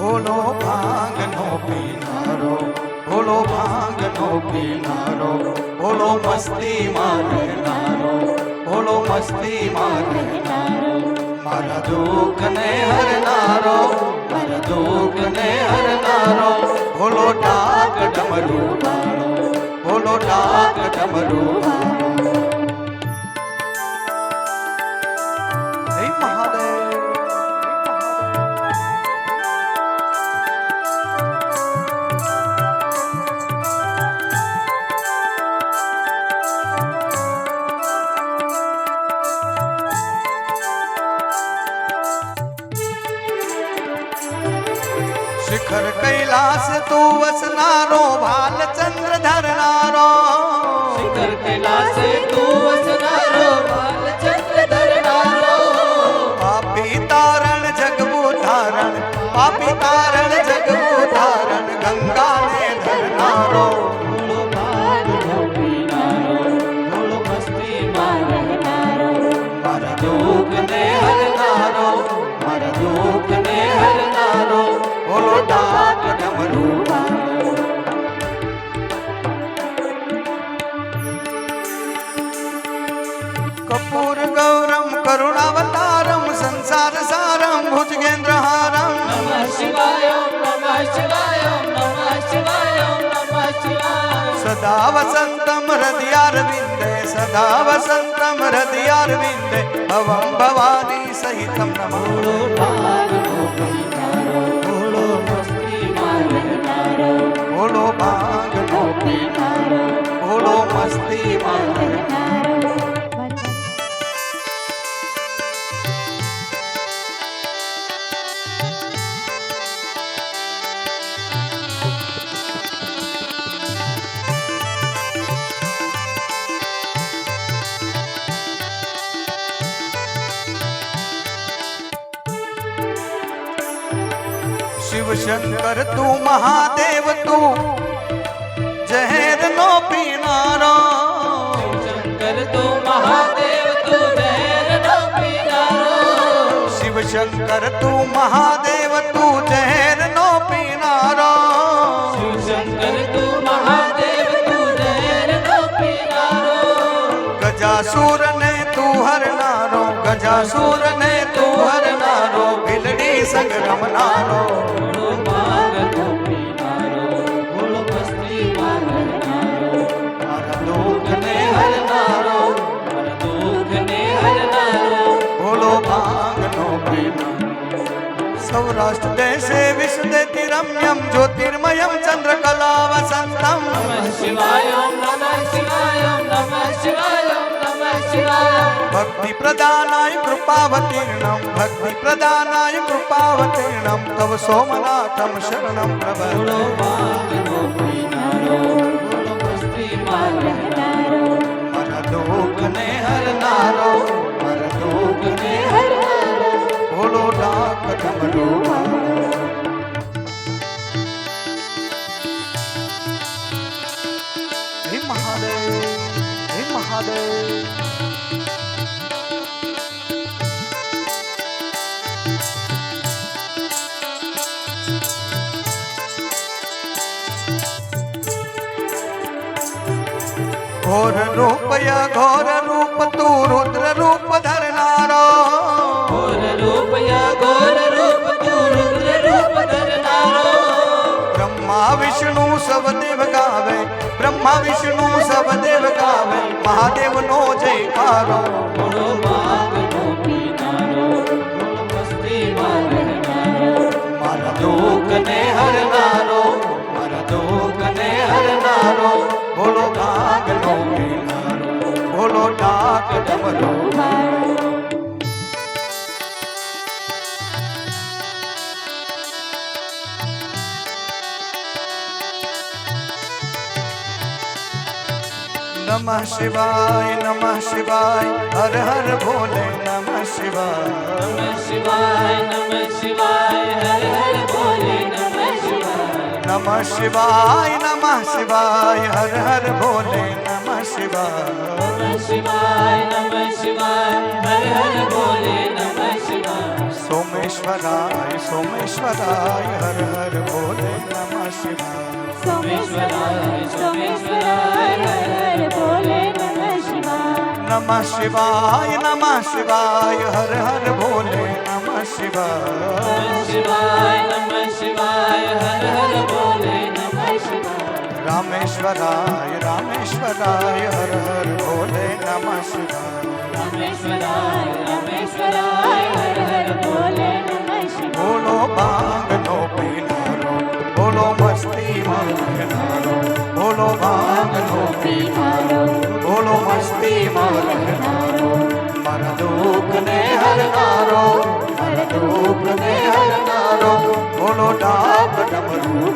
ભોલો ભાંગનો પીનારો, ભોલો ભાંગનો પીનારો, ભોલો મસ્તી મારનારો, ભોલો મસ્તી મારનારો, મારા દુઃખને હરનારો, મારા દુઃખને હરનારો, ભોલો ડાક ડમરુ વાળો, ભોલો ડાક ડમરુ વાળો. જય મહાદેવ. શિખર કૈલાસ તું વસનારો, ભાલચંદ્ર ધરનારો, શિખર કૈલાસ તું વસનારો, ભાલચંદ્ર ધરનારો, પાપી તારણ જગવું ધારણ, પાપી તારણ જગવું ધારણ, ગંગાને ધરનારો, ભોલો ભાંગનો પીનારો, ભોલો મસ્તી મારનારો, મારા દુઃખને હરનારો, મારા દુઃખને હરનારો, ભોલો ડાક ડમરુ વાળો. કપૂર ગૌરમ કરુણાવતારમ, સંસાર સારમ ભુજગેન્દ્રહારમ, નમઃ શિવાય ઓમ નમઃ શિવાય ઓમ નમઃ શિવાય ઓમ નમઃ શિવાય. સદા વસંતમ હૃદયારવિંદે, સદા વસંતમ હૃદયારવિંદે, ભવમ ભવાની સહિતમ નમઃ. ભોલો ભાંગનો પીનારો, ભોલો મસ્તી મારનારો, ભોલો ભાંગનો પીનારો, ભોલો મસ્તી મારનારો. શિવ શંકર તું મહાદેવ તું જહેર નો પીનારો, શંકર તું મહાદેવ તું ઝેર નો પીનારો, શિવ શંકર તું મહાદેવ તું જહેર નો પીનારો, શંકર તું મહાદેવ તું ઝેર નો પીનારો, ગજાસુર ને તું હરનારો, ગજાસુર ને તું હરનારો, ભીલડી સંગ રમનારો, ભોલો ભાંગનો પીનારો, ભોલો મસ્તી મારનારો, મારા દુઃખને હરનારો, મારા દુઃખને હરનારો, ભોલો ભાંગનો પીનારો. સૌરાષ્ટ્ર દેશે વિશ્વદેતિ રમ્યમ, જ્યોતિર્મયમ ચંદ્રકલા વસંતમ, નમઃ શિવાય ઓમ નમઃ શિવાય ઓમ નમઃ શિવાય ઓમ નમઃ શિવાય. ભક્તિ પ્રદાનાય કૃપાવતીર્ણમ, ભક્તિ પ્રદાનાય કૃપાવતીર્ણમ, તવ સોમનાથમ શરણમ પ્રભો. ભોલો ભાંગનો પીનારો, ભોલો મસ્તી મારનારો, મારા દુઃખને હરનારો, મારા દુઃખને હરનારો, ભોલો ડાક ડમરુ વાળો. હે મહાદેવ, હે મહાદેવ. ઘોર રૂપયા ઘોર રૂપ તું રુદ્ર રૂપ ધરનારો, ઘોર રૂપયા ઘોર રૂપ તું રુદ્ર રૂપ ધરનારો, બ્રહ્મા વિષ્ણુ સવદેવ ગાવે, બ્રહ્મા વિષ્ણુ સવદેવ ગાવે, મહાદેવ નો જયકારો. ભોલો ભાંગનો પીનારો, ભોલો મસ્તી મારનારો, મારા દુઃખને હરનારો, મારા દુઃખને હરનારો, ભોલો ભાંગનો પીનારો, ભોલો ડાક ડમરુ વાળો. નમઃ શિવાય, નમઃ શિવાય, હર હર ભોલે, નમઃ શિવાય. નમઃ શિવાય નમઃ શિવાય, હર હર ભોલે નમઃ શિવાય. નમઃ શિવાય, નમઃ શિવાય, હર હર ભોલે, નમઃ શિવાય. નમઃ શિવાય નમઃ શિવાય, હર હર ભોલે નમઃ શિવાય. સોમેશ્વરાય સોમેશ્વરાય હર હર ભોલે નમઃ શિવાય સોમેશ્વરાય સોમેશ્વરાય હર હર ભોલે નમઃ શિવાય નમઃ શિવાય હર હર ભોલે નમઃ શિવાય શિવાય નમઃ શિવાય હર હર ભોલે નમઃ શિવાય રામેશ્વરાય હર હર ભોલે નમઃ શિવાય રામેશ્વરાય રામેશ્વરાય હર હર ભોલે નમઃ શિવાય બોલો ભાંગનો પીનારો બોલો મસ્તીમાં રહેનારો બોલો ભાંગનો પીનારો બોલો મસ્તીમાં રહેનારો મારા દુઃખને હરનારો મારા દુઃખને હરનારો બોલો ડાક ડમરૂ